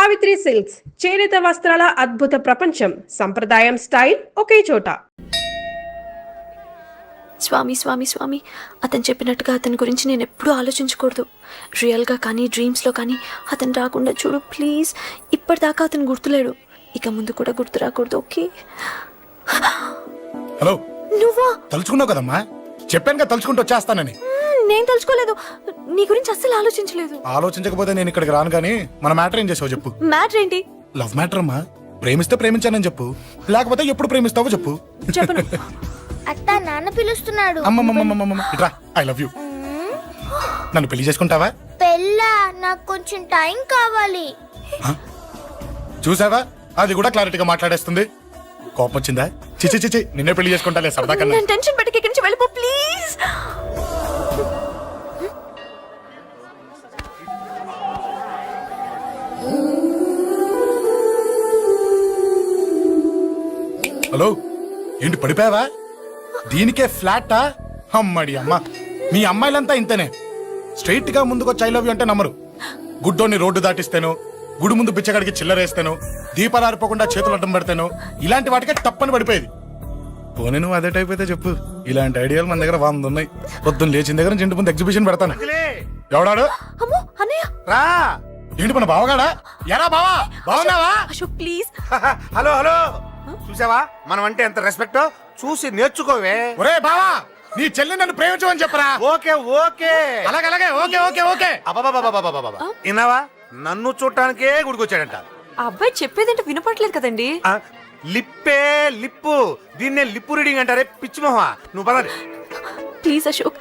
Savitri silks చేనేత వస్త్రాల అద్భుత ప్రపంచం. సంప్రదాయం స్టైల్ ఒకే చోట. స్వామి స్వామి స్వామి అతను చెప్పినట్టుగా అతని గురించి నేను ఎప్పుడూ ఆలోచించకూడదు. రియల్గా కానీ డ్రీమ్స్లో కానీ అతను రాకుండా చూడు ప్లీజ్. ఇప్పటిదాకా అతను గుర్తులేడు, ఇక ముందు కూడా గుర్తు రాకూడదు. ఓకే. హలో, నువ్వా? తలుచుకున్నావు కదమ్మా, చెప్పాను కదా తలుచుకుంటూ వచ్చేస్తానని. నేను తలుచుకోలేదు, నీ గురించి అస్సలు ఆలోచించలేదు. ఆలోచించకపోతే నేను ఇక్కడికి రాను. కానీ మన మ్యాటర్ ఏం చేసావు చెప్పు. మ్యాటర్ ఏంటి? లవ్ మ్యాటర్ అమ్మా. ప్రేమిస్తే ప్రేమించానని చెప్పు, లేకపోతే ఎప్పుడు ప్రేమిస్తావో చెప్పు. చెప్పను. అత్త, నాన్న పిలుస్తున్నాడు. అమ్మమ్మమ్మమ్మమ్మ ఇట్రా, ఐ లవ్ యూ. నన్ను పెళ్లి చేసుకుంటావా? పెళ్ళా? నాకు కొంచెం టైం కావాలి. చూసావా, అది కూడా క్లారిటీగా మాట్లాడేస్తుంది. కోపం వచ్చిందా? చిచి చిచి, నిన్నే పెళ్లి చేసుకుంటాలే సరదా కన్నా. నేను టెన్షన్ పెట్టి ఇక్కడి నుంచి వెళ్ళిపో ప్లీజ్. హలో, ఏంటి పడిపోయావా? దీనికే ఫ్లాటా? అమ్మడి అమ్మ, మీ అమ్మాయిలంతా ఇంతనే. స్ట్రైట్ గా ముందుకొచ్చి ఐ లవ్ యూ అంటే నమ్మరు. గుడ్డోని రోడ్డు దాటిస్తాను, గుడి ముందు బిచ్చగాడికి చిల్లరేస్తాను, దీపాలు ఆరిపోకుండా చేతులు అడ్డం పెడతాను, ఇలాంటి వాటికే తప్పని పడిపోయేది. పోనీ నువ్వు అదే టైప్ అయితే చెప్పు. ఇలాంటి ఐడియాలు మన దగ్గర 100 ఉన్నాయి. పొద్దున్న లేచిన దగ్గర నుంచి ఇంటి ముందు ఎగ్జిబిషన్ పెడతాను. ఎవడాడు? రా. ఏంటి మన బావగాడా? ఎరా బావా, బావున్నావా? అశోక్ ప్లీజ్. హలో హలో, చూసావా మనం అంటే ఎంత రెస్పెక్ట్? చూసి నేర్చుకోవే. ఒరే బావా, నీ చెల్లి నన్ను ప్రేమించమని చెప్పరా. ఓకే ఓకే, అలాగే ఓకే ఓకే ఓకే. విన్నావా? నన్ను చూడటానికే గుడికొచ్చాడంట. ఆ అబ్బాయి చెప్పేదంటే వినపడలేదు కదండి. లిప్పే లిప్పు, దీన్నే లిప్పు రీడింగ్ అంటారే పిచ్చి మొహ. నువ్వు పదండి ప్లీజ్ అశోక్,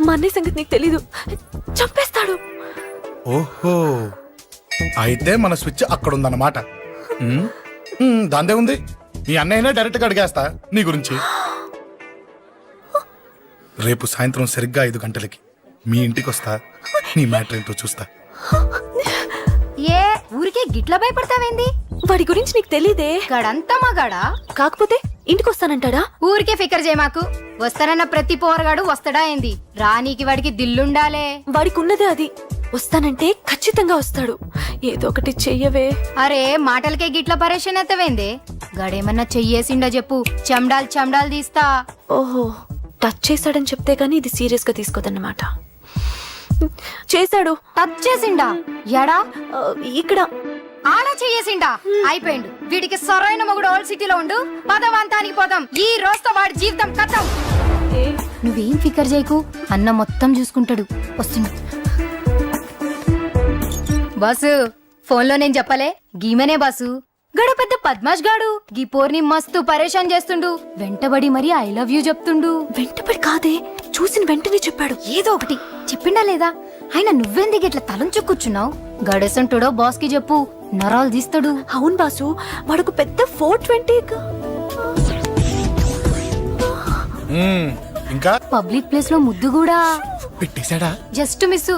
మా అన్నయ్య సంగతి నీకు తెలీదు, చంపేస్తాడు. ఓహో, అయితే మన స్విచ్ అక్కడ ఉందన్నమాట. దాందే ఉంది. మీ అన్నయ్యనే డైరెక్ట్ గా అడిగేస్తా నీ గురించి. రేపు సాయంత్రం సరిగ్గా 5 గంటలకి మీ ఇంటికి వస్తా. నీ మ్యాటర్ ఏంటో చూస్తా. ఏ ఊరికే గిట్ల భయపడతావేంది? వాడి గురించి నీకు తెలీదే. గడంతా మగాడా? కాకపోతే ఇంటికి వస్తానంటాడా? ఊరికే ఫికర్ చేయమాకు. వస్తానన్న ప్రతి పోరగాడు వస్తాడా ఏంది? రానీకి వాడికి దిల్లుండాలే. వాడికి ఉన్నదే అది. వస్తానంటే ఖచ్చితంగా వస్తాడు. ఏదో ఒకటి చెయ్యవే. అరే మాటలకే గిట్ల పరేషన్ ఎత్తవేంది? గడేమన్నా చెయ్యేసిండా చెప్పు, చెమ్డాల్ తీస్తా. ఓహో, టచ్ చేశాడని చెప్తే గానీ ఇది సీరియస్ గా తీసుకోదన్నమాట. చేశాడు. టచ్ చేసిండా? ఎడా? ఇక్కడ. ఆడా చెయ్యేసిండా? అయిపోయిండు. వీడికి సరైన మొగుడు ఓల్డ్ సిటీలో ఉండు. పదవంతానికి పోదాం. ఈ రోజుతో వాడి జీవితం కథం. నువ్వేం ఫికర్ చేయకు, అన్న మొత్తం చూసుకుంటాడు. వస్తుండు. బాసు, ఫోన్లో నేను చెప్పలే, గీమనే బాసు. గడు పెద్ద పద్మాష్ గాడు. గీ పోర్ని మస్తు పరేషాన్ చేస్తుండు. వెంటబడి మరి ఐ లవ్ యూ చెప్తుండు. వెంటబడి కాదే, చూసిన వెంటనే చెప్పాడు. ఏదో ఒకటి చెప్పిండా లేదా? ఆయన నువ్వెందుకు ఇట్లా తలంచు కూర్చున్నావు? గడేసంటుడో బాస్ కి చెప్పు, నరాలు తీస్తాడు. అవును బాసు, వాడుకు పెద్ద 420. ఇంకా పబ్లిక్ ప్లేస్ లో ముద్దు కూడా పెట్టేశాడా? Just miss.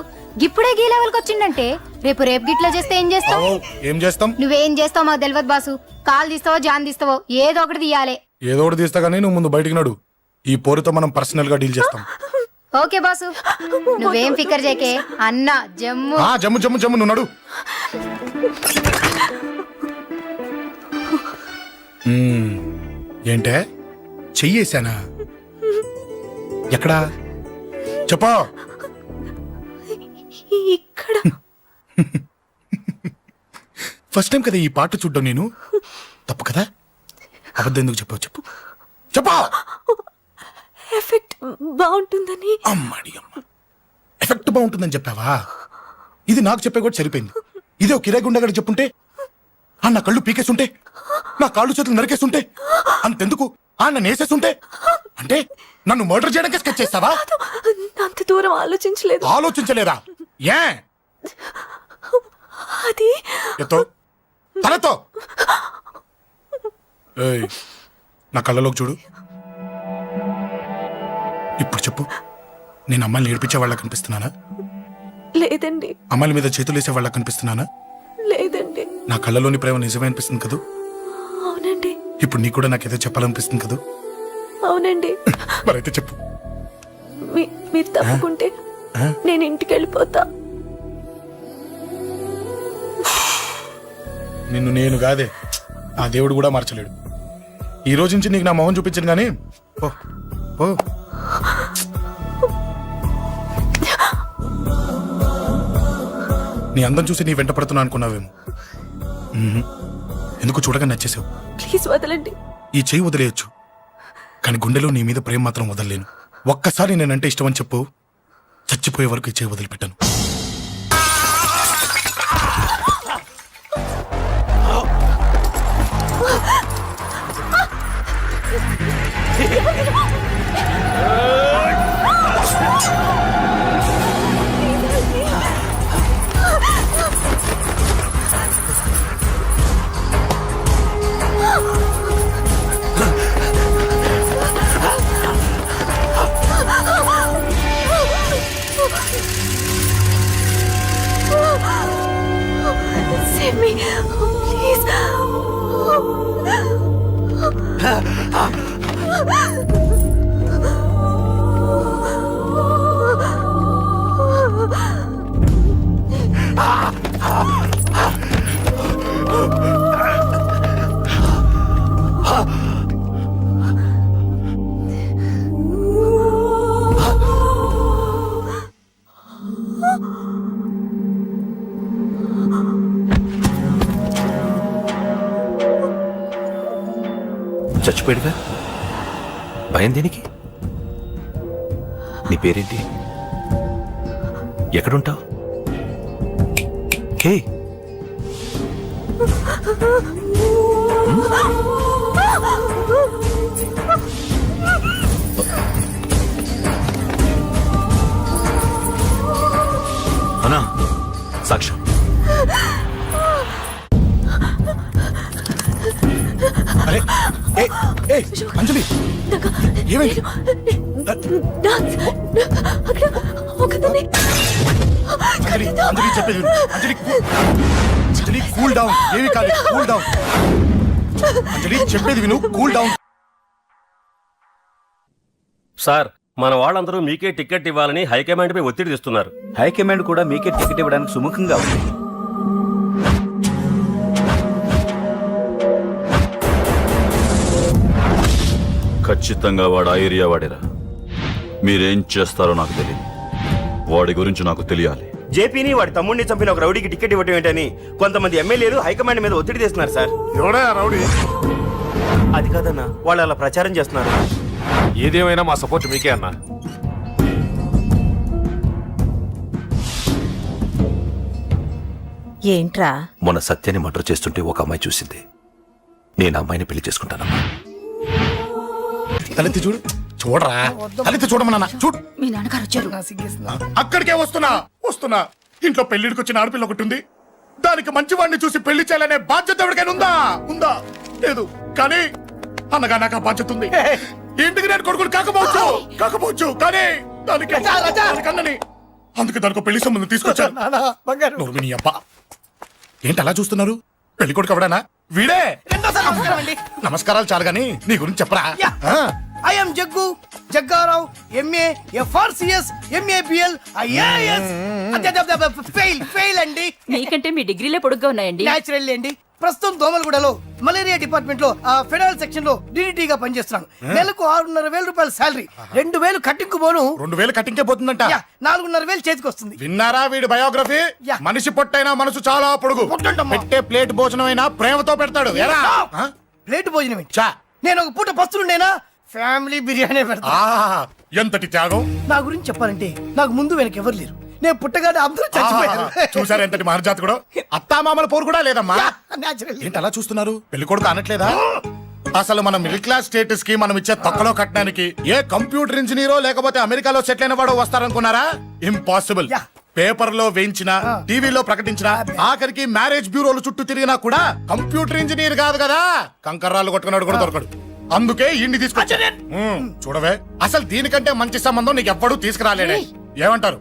ఇప్పుడే గీ లెవెల్ కి వచ్చిండంటే రేపు గిట్లా చేస్తే ఏం చేస్తావు? ఏం చేస్తాం? నువ్వేం చేస్తావు మాకు తెలియదు బాసు. కాల్ తీస్తావో జాన్ తీస్తావో ఏదో ఒకటి తీయాలి. ఏదో ఒకటి తీస్తా గానీ నువ్వు ముందు బయటికి నడు. ఈ పోరుతో మనం పర్సనల్ గా డీల్ చేస్తాం. ఓకే బాసు, నువ్వేం ఫికర్ చేకే. అన్న జమ్ము. జమ్ము జమ్ము జమ్ము, నువ్వు నడు. ఏంటే చెయ్యేశానా? ఎక్కడా చెప్పా? ఇక్కడ. ఫస్ట్ టైం కదా ఈ పాట చూడ్డం నేను. తప్పు కదా? అబద్ధం ఎందుకు చెప్పావు? చెప్పు చెప్పా. ఎఫెక్ట్ బాగుంటుందని. అమ్మాడి అమ్మ, ఎఫెక్ట్ బాగుంటుందని చెప్పావా? ఇది నాకు చెప్పే కూడా సరిపోయింది. ఇదే ఒక కిరాయి గుండెగాడు చెప్పుంటే, నా కళ్ళు పీకేస్తుంటే, నా కాళ్ళు చేతులు నరికేస్తుంటే, అంతెందుకు నన్ను వేసేస్తుంటే, అంటే నన్ను మర్డర్ చేయడానికి స్కెచ్ చేస్తావా? అంత దూరం ఆలోచించలేదు. ఆలోచించలేదా? ఏ అది ఎత్తో తలతో. నా కళ్ళలోకి చూడు. ఇప్పుడు చెప్పు, నేను అమ్మాయిని ఏడిపించే వాళ్ళ కనిపిస్తున్నానా? లేదండి. అమ్మాయిల మీద చేతులు వేసే వాళ్ళ కనిపిస్తున్నానా? లేదండి. నా కళ్ళలోని ప్రేమ నిజమే అనిపిస్తుంది కదూ? అవునండి. ఇప్పుడు నీకు కూడా నాకేదో చెప్పాలనిపిస్తుంది కదూ? అవునండి. మరైతే చెప్పు. మీరు తప్పుకుంటే నేను ఇంటికి వెళ్ళిపోతా. నిన్ను నేను కాదే ఆ దేవుడు కూడా మార్చలేడు. ఈ రోజు నుంచి నీకు నా మొహం చూపించను కానీ ఓ ఓ నీ అందం చూసి నీ వెంట పడుతున్నా అనుకున్నావేమో. ఎందుకు చూడగా నచ్చేసావు. ప్లీజ్ వదలండి. ఈ చెయ్యి వదిలేయచ్చు కానీ గుండెలో నీ మీద ప్రేమ మాత్రం వదలలేను. ఒక్కసారి నేనంటే ఇష్టం అని చెప్పు, చచ్చిపోయే వరకు ఈ చెయ్యి వదిలిపెట్టాను. Save me, please. చచ్చిపోయాడుగా, భయం దేనికి? నీ పేరేంటి? ఎక్కడుంటావు? హే, అన్నా సాక్ష్యం. అరే ఏ ఏ అంజలి ఏమైంది? అంజలి అంజలి చెప్పేది విను. అంజలి అంజలి కూల్ డౌన్. ఏమి కాలేదు, కూల్ డౌన్. అంజలి చెప్పేది విను, కూల్ డౌన్. సార్, మన వాళ్ళందరూ మీకే టికెట్ ఇవ్వాలని హైకమాండ్ పై ఒత్తిడి తెస్తున్నారు. హైకమాండ్ కూడా మీకే టికెట్ ఇవ్వడానికి సుముఖంగా ఉంది. ఖచ్చితంగా వాడు ఆ ఏరియా వాడేరా. మీరేం చేస్తారో నాకు తెలియదు, వాడి గురించి నాకు తెలియాలి. జేపీని వాడి తమ్ముడిని చంపిన ఒక రౌడీకి టికెట్ ఇవ్వటం ఏంటని కొంతమంది ఎమ్మెల్యేలు హైకమాండ్ మీద ఒత్తిడి తెస్తున్నారు సార్. ఎవడా రౌడీ? అది కాదన్నా, వాళ్ళు అలా ప్రచారం చేస్తున్నారు. ఏదేమైనా మా సపోర్ట్ మీకే అన్నా. ఏంట్రా? మొన్న సత్యాన్ని మర్డర్ చేస్తుంటే ఒక అమ్మాయి చూసింది. నేను ఆ అమ్మాయిని పెళ్లి చేసుకుంటానమ్మా. తలెత్తి చూడు. చూడరా, తలెత్తి చూడమన్నా. చూడు, మీ నాన్నగారు వచ్చారు. అక్కడికే వస్తున్నా. ఇంట్లో పెళ్లిడికి వచ్చిన ఆడపిల్ల ఒకటి ఉంది. దానికి మంచి వాడిని చూసి పెళ్లి చేయాలనే బాధ్యత ఎవరికైనా ఉందా? లేదు. కానీ అన్నగా నాకు ఆ బాధ్యత ఉంది. ఇంటికి నేను కొడుకుని కాకపోవచ్చు కానీ దానికన్నని, అందుకే దానికి పెళ్లి సంబంధం తీసుకొచ్చాను. నోర్మిని అబ్బా, ఏంటి అలా చూస్తున్నారు? పెళ్లి కొడుకు ఎవడానా? వీడే. నమస్కారాలు చాలు గాని నీ గురించి చెప్పరా. I'm Jaggu Jaggarao, MA FRCS, MABL, IAS. Fail అండి. మీకంటే మీ డిగ్రీలే పొడుగ్గా ఉన్నాయండి. న్యాచురల్ అండి. ప్రస్తుతం దోమలగూడలో మలేరియా డిపార్ట్మెంట్ లో ఫెడరల్ సెక్షన్ లో DDT గా పనిచేస్తున్నాను. నెలకు 6,500 రూపాయల శాలరీ, 2,000 కట్టింగ్ పోను. 2,000 కట్టింకే పోతుందంట. 4,500 చేతికి వస్తుంది. విన్నారా వీడి బయోగ్రఫీ? మనిషి పొట్టైనా మనసు చాలా పొడుగు. పెట్టే ప్లేట్ భోజనం అయినా ప్రేమతో పెడతాడు. ప్లేట్ భోజనం ఏంటి? నేను ఒక పూట పస్తులుండేనా? ఫ్యామిలీ బిర్యానీ పెడతా. ఎంతటి త్యాగం! నా గురించి చెప్పాలంటే నాకు ముందు వెనక ఎవరు లేరు. నేను పుట్టగానే అందరూ చచ్చిపోయారు. చూసారు ఎంతటి మహర్జాత్ కూడా. అత్తామామల పోరు కూడా లేదమ్మా. న్యాచురల్. ఏంటి అలా చూస్తున్నారు? పెళ్లి కొడుకు అనట్లేదా? అసలు మన మిడిల్ క్లాస్ స్టేటస్ కి మనం ఇచ్చే తొక్కలో కట్టడానికి ఏ కంప్యూటర్ ఇంజనీరో లేకపోతే అమెరికాలో సెటిల్ అయిన వాడు వస్తారనుకున్నారా? ఇంపాసిబుల్. పేపర్ లో వేయించిన, టీవీలో ప్రకటించిన, ఆఖరికి మ్యారేజ్ బ్యూరోలు చుట్టూ తిరిగినా కూడా కంప్యూటర్ ఇంజనీర్ కాదు కదా, కంకర్రాలు కొట్టుకున్నాడు కూడా దొరకడు. అందుకే ఇండి తీసుకొచ్చా. చూడవే, అసలు దీనికంటే మంచి సంబంధం నీకు ఎవ్వడూ తీసుకురాలేడే. ఏమంటారు?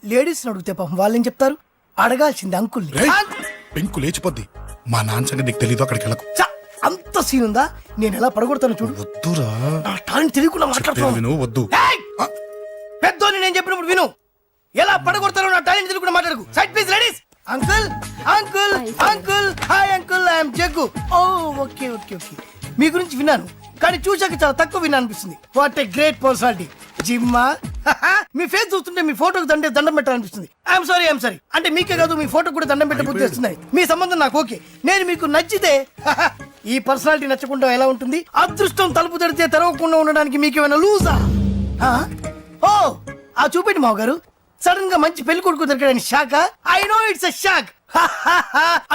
లేడీస్ అడిగితే పాపం వాళ్ళేం చెప్తారు? అడగాల్సింది అంకుల్. పెంకు లేచిపోద్ది. మా నాన్న సంగతి నీకు తెలీదు. అక్కడికి వెళ్ళకు. అంత సీన్ ఉందా? నేను ఎలా పడగొడతాను చూడు. వద్దురా, నా టాలెంట్ తెలియకుండా మాట్లాడుతున్నాను. వద్దు. పెద్దోని నేను చెప్పినప్పుడు విను. ఎలా పడగొడతానో నా టాలెంట్ తెలియకుండా మాట్లాడకు. Side please ladies. Uncle uncle uncle hi uncle I'm Jaggu oh okay okay okay మీ గురించి విన్నాను కానీ చూశాక చాలా తక్కువ విన్నా అనిపిస్తుంది. వాట్ ఏ గ్రేట్ పర్సనాలిటీ జిమ్మా. మీ ఫేస్ చూస్తుంటే మీ ఫోటోకి దండం పెట్టాలనిపిస్తుంది. ఐఎమ్ సారీ అంటే మీకే కాదు మీ ఫోటో కూడా దండం పెట్టే బుద్ధి వస్తుంది. మీ సంబంధం నాకు ఓకే, నేను మీకు నచ్చితే ఈ పర్సనాలిటీ నచ్చకుండా ఎలా ఉంటుంది? అదృష్టం తలుపు తెరితే తెరవకుండా ఉండడానికి మీకు ఏమైనా లూజా? ఓ ఆ చూపెట్టి మావ గారు సడన్ గా మంచి పెళ్లి కొడుకు దొరికాడని shock. I know it's a shock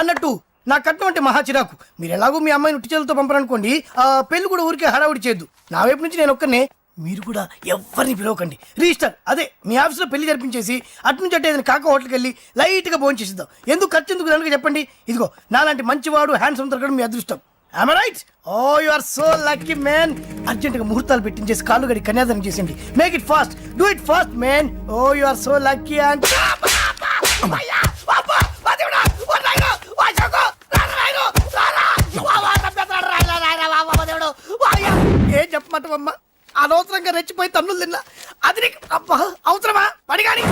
అన్నట్టు నా కట్నం అంటే మహా చిరాకు. మీరు ఎలాగో మీ అమ్మాయిని ఉట్టి చేతులతో పంపరనుకోండి, ఆ పెళ్లి కూడా ఊరికే హడావుడి చేయొద్దు. నా వైపు నుంచి నేను ఒక్కనే, మీరు కూడా ఎవరిని పిలవకండి. రిజిస్టర్ అదే మీ ఆఫీస్లో పెళ్లి జరిపించేసి అటు నుంచి అంటే ఏదైనా కాక హోటల్కి వెళ్ళి లైట్ గా భోజనం చేసిద్దాం. ఎందుకు ఖర్చు ఎందుకు కనుక చెప్పండి. ఇదిగో నాలాంటి మంచివాడు హ్యాండ్సమ్ దొరకడం మీ అదృష్టం. Am I right? Oh, you are so lucky, man. Urgent గా ముహూర్తాలు పెట్టించేసి కాళ్ళు గడి కన్యాదానం చేసేయండి. Make it fast, do it fast, man. Oh, you are so lucky and ఏం చెప్పమంటావమ్మా? అనవసరంగా రెచ్చిపోయి తన్నులు తిన్నా. అది నీకు అబ్బా అవసరమా? పడిగాని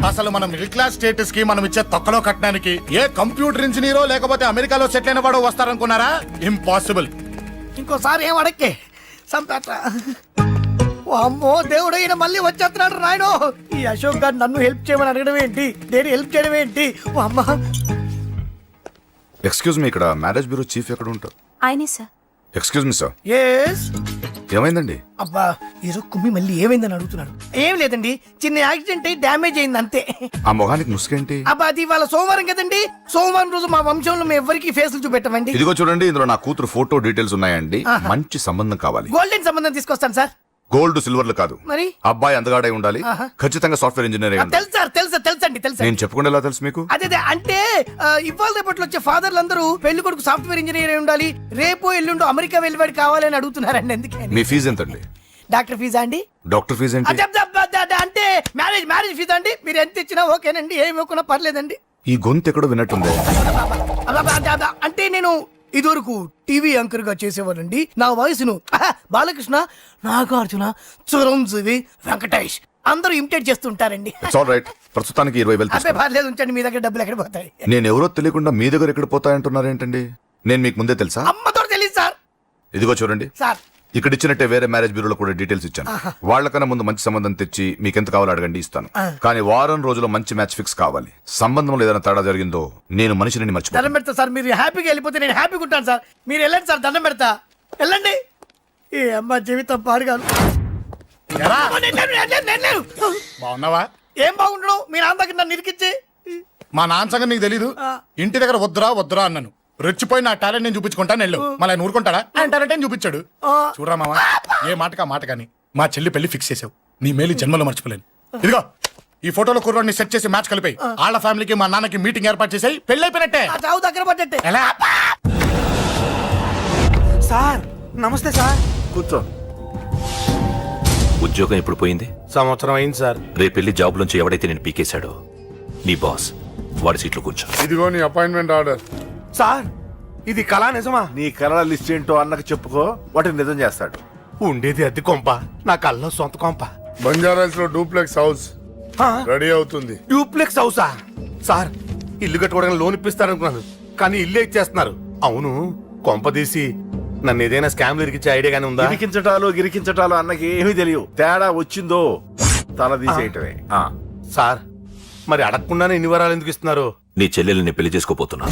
అసలు మన మిడిల్ క్లాస్ స్టేటస్ కి మనం ఇచ్చే తొక్కలో కట్టడానికి ఏ కంప్యూటర్ ఇంజనీరో లేకపోతే అమెరికాలో సెటిల్ అయిన వాడు వస్తారనుకున్నారా? ఇంపాసిబుల్. ఇంకోసారి ఏం అడక్కే సంపేట. అమ్మో దేవుడు, ఈయన మళ్ళీ వచ్చేస్తున్నాడు రాయడు. ఈ అశోక్ గారు నన్ను హెల్ప్ చేయమని అడగడం ఏంటి, నేను హెల్ప్ చేయడం ఏంటి? అమ్మ ఎక్స్క్యూజ్ మీ, ఇక్కడ మ్యారేజ్ బ్యూరో చీఫ్ ఎక్కడ ఉంటారు? ఆయనే sir. Excuse me sir, yes. ఏమైందండి? అబ్బా ఈరోజు కుమ్మి మళ్ళీ ఏమైందని అడుగుతున్నాడు. ఏం లేదండి, చిన్న యాక్సిడెంట్ అయి డ్యామేజ్ అయింది అంతే. ఆ మొహానికి ముసుకేంటి? అబ్బా అది ఇవాళ సోమవారం కదండి, సోమవారం రోజు మా వంశంలో మేము ఎవరికి ఫేసులు చూపెట్టమండి. ఇదిగో చూడండి, ఇందులో నా కూతురు ఫోటో డీటెయిల్స్ ఉన్నాయండి. మంచి సంబంధం కావాలి. గోల్డెన్ సంబంధం తీసుకొస్తాను సార్. గోల్డ్ సిల్వర్లు కాదు, మరి అబ్బాయి అందగాడై ఉండాలి. ఖచ్చితంగా సాఫ్ట్వేర్ ఇంజనీర్ అయి ఉండాలి. తెలుసు సార్, తెలుసండి తెలుసు. నేను చెప్పకుండా ఎలా తెలుసు మీకు? అదే అంటే ఇవాళ రేపట్లో వచ్చే ఫాదర్లు అందరూ పెళ్లి కొడుకు సాఫ్ట్వేర్ ఇంజనీర్ అయి ఉండాలి, రేపు ఎల్లుండో అమెరికా వెళ్ళివాడు కావాలని అడుగుతున్నారండి. ఎందుకని? మీ ఫీజు ఎంతండి? డాక్టర్ ఫీజా అండి? డాక్టర్ ఫీజు ఏంటి? అంటే మ్యారేజ్ ఫీజా అండి? మీరు ఎంత ఇచ్చినా ఓకేనండి, ఏమి ఇవ్వకున్నా పర్లేదండి. ఈ గొంతు ఎక్కడో విన్నట్టుంది. అంటే నేను ఇదివరకు టీవీ యాంకర్ గా చేసేవాడండి. నా వయసును బాలకృష్ణ, నాగార్జున, చిరంజీవి, వెంకటేష్ అందరూ ఇమిటేట్ చేస్తుంటారండి. ప్రస్తుతానికి 20,000 అదే పర్లేదు, ఉంచండి. మీ దగ్గర డబ్బులు ఎక్కడ పోతాయి? నేను ఎవరో తెలియకుండా మీ దగ్గర ఎక్కడ పోతాయంటున్నారేంటండి? నేను మీకు ముందే తెలుసా? అమ్మతో తెలియదు సార్. ఇదిగో చూడండి సార్, ఇక్కడ ఇచ్చినట్టే వేరే మ్యారేజ్ బ్యూరోలో కూడా డీటెయిల్స్ ఇచ్చాను. వాళ్ళకన్నా ముందు మంచి సంబంధం తెచ్చి మీకు ఎంత కావాలో అడగండి, ఇస్తాను. కానీ వారం రోజుల్లో మంచి మ్యాచ్ ఫిక్స్ కావాలి. సంబంధంలో ఏదైనా తేడా జరిగిందో నేను మనిషిని మర్చిపోతాను. దండం పెడతా సార్, మీరు హ్యాపీగా వెళ్ళిపోతే నేను హ్యాపీగా ఉంటాను సార్. మీరు వెళ్ళండి సార్, దండం పెడతా, వెళ్ళండి. ఏ అమ్మ జీవితం పాడుగాను. బాగున్నావా? ఏం బాగుండడం, మీ నాన్న దగ్గర నన్ను ఇరికిచ్చి. మా నాన్న సంగతి నీకు తెలీదు. ఇంటి దగ్గర వద్దురా అన్నాను. రెచ్చిపోయి నా టాలెంట్ నేను చూపించుకుంటాను వెళ్ళు. మళ్ళీ ఆయన ఊరుకుంటాడా? ఆయన టాలెంట్ అని చూపించాడు. చూడరా మామ, ఏ మాటకా మాట కానీ మా చెల్లి పెళ్లి ఫిక్స్ చేసావు. నీ మేలు జన్మలో మర్చిపోలేను. ఇదిగో ఈ ఫోటోలో కుర్రాన్ని సెట్ చేసి మ్యాచ్ కలిపాయి. వాళ్ళ ఫ్యామిలీకి మా నాన్నకి మీటింగ్ ఏర్పాటు చేసాయి. పెళ్లి అయిపోయినట్టే. చావు దగ్గర పడ్డట్టే. ఎలా? సార్ నమస్తే సార్. కూర్చో. ఉద్యోగం ఎప్పుడు పోయింది? సంవత్సరం అయింది సార్. రేపెళ్ళి జాబ్ నుంచి ఎవడైతే నేను పీకేశాడో నీ బాస్, వాడి సీట్లో కూర్చో. ఇదిగో నీ అపాయింట్మెంట్ ఆర్డర్. సార్ ఇది కళా నిజమా? నీ కలర్ లిస్ట్ ఏంటో అన్నకు చెప్పుకో, వాటిని నిజం చేస్తాడు. ఉండేది అద్దె కొంప, నా కళ్ళలో సొంత కొంప. బంజారాస్ లో డూప్లెక్స్ హౌస్ రెడీ అవుతుంది. డూప్లెక్స్ హౌసా? సార్ ఇల్లు కట్టుకోవడానికి లోన్ ఇప్పిస్తారనుకున్నాను, కానీ ఇల్లే ఇచ్చేస్తున్నారు. అవును, కొంప తీసి నన్ను ఏదైనా స్కామ్ ఇరికిచ్చే ఐడియా గానీ ఉందా? గిరికించటాలు అన్నకి ఏమీ తెలియదు. తేడా వచ్చిందో తల తీసేయటమే. సార్ మరి అడగకుండానే ఇన్ని వరాలు ఎందుకు ఇస్తున్నారు? నీ చెల్లెల్ని పెళ్లి చేసుకోపోతున్నా.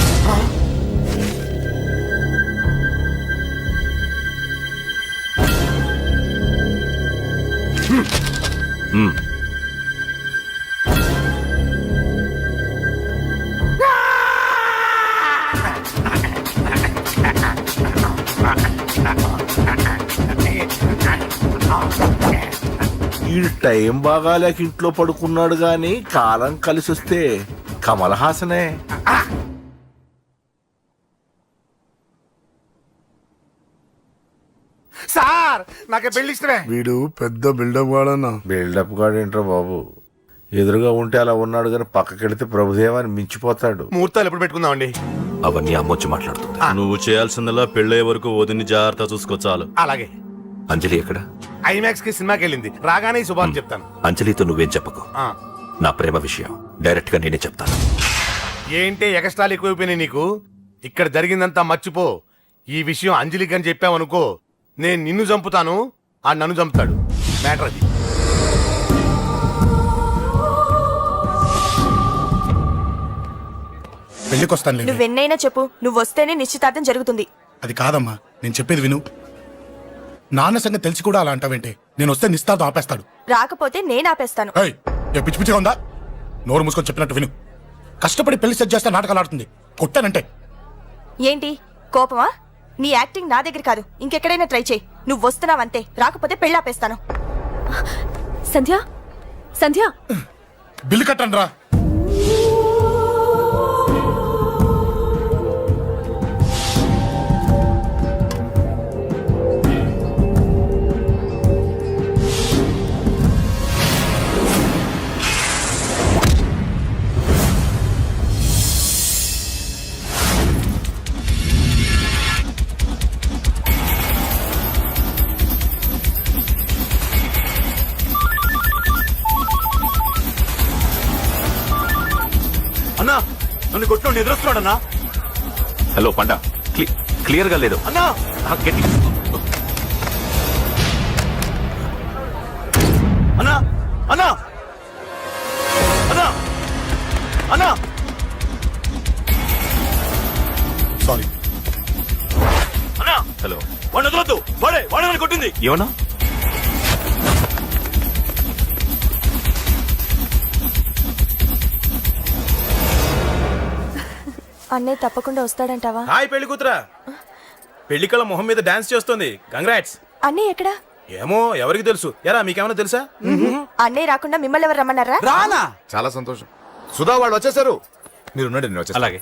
ఈ టైం బాగాలేక ఇంట్లో పడుకున్నాడు గాని కాలం కలిసి వస్తే కమల్ హాసనే. సార్ నాకే పెళ్లి ఇష్టమే. వీడు పెద్ద బిల్డప్ వాడన్నా. బిల్డప్ గాడేంట్రా బాబు, ఎదురుగా ఉంటే అలా ఉన్నాడు గాని పక్కకెడితే ప్రభుదేవాన్ని మించిపోతాడు. ముహూర్తాలు ఎప్పుడు పెట్టుకుందామండి? అవన్నీ అమ్మొచ్చి మాట్లాడుతుంది. నువ్వు చేయాల్సిందల్లా పెళ్ళే వరకు వదిని జాగ్రత్త చూసుకో చాలు. అలాగే. అంజలి ఎక్కడ? ఐమాక్స్ కి సినిమాకి వెళ్ళింది, రాగానే ఈ శుభాన్ని చెప్తాను. అంజలితో నువ్వేం చెప్పకు. నా ప్రేమ విషయం డైరెక్ట్ గా నేనే చెప్తాను. ఏంటి ఎక్స్ట్రాలు ఎక్కువైపోయినాయి నీకు? ఇక్కడ జరిగిందంతా మర్చిపో. ఈ విషయం అంజలికి అని చెప్పావనుకో, నేను నిన్ను చంపుతాను, ఆ నన్ను చంపుతాడు. మ్యాటర్ అది. పెళ్లికొస్తాను. నువ్వెన్నైనా చెప్పు, నువ్వు వస్తేనే నిశ్చితార్థం జరుగుతుంది. అది కాదమ్మా, నేను చెప్పేది విను. నాన్న సంగతి తెలిసి కూడా అలా అంటావేంటే? నేను వస్తే నిస్తాతో ఆపేస్తాడు. రాకపోతే నేను ఆపేస్తాను. ఏయ్, ఏ పిచ్చి పిచ్చిగా ఉందా? నోరు మూసుకొని చెప్పినట్టు విను. కష్టపడి పెళ్లి సెట్ చేస్తే నాటకాలు ఆడుతుంది. కొట్టానంటే ఏంటి కోపమా? నీ యాక్టింగ్ నా దగ్గర కాదు, ఇంకెక్కడైనా ట్రై చేయి. నువ్వు వస్తున్నావంతే, రాకపోతే పెళ్ళి ఆపేస్తాను. సంధ్య, సంధ్య, బిల్లు కట్టండి రా. అన్నా, నన్ను కొట్టిన ఎదురొస్తున్నాడన్నా. హలో పండ, క్లియర్ గా లేదు అన్నా. గట్టి. అన్నా, అన్నా, అన్నా, అన్నా. సారీ. అన్నా, హలో, వాడిని వదలొద్దు. వాడే నన్ను కొట్టింది. ఏమన్నా? అన్నయ్య తప్పకుండా వస్తాడంటావా? హాయ్ పెళ్లి కూతురా, పెళ్లి కళ మొహం మీద డాన్స్ చేస్తుంది. కంగ్రాట్స్. అన్నయ్య ఎక్కడా? ఏమో, ఎవరికి తెలుసు. ఎరా, మీకేమైనా తెలుసా? అన్నయ్య రాకుండా మిమ్మల్ని ఎవరు రమ్మన్నారా? రానా? చాలా సంతోషం. సుధా వాళ్ళు వచ్చేసారు. మీరు ఉండండి, నేను వచ్చేస్తాను. అలాగే.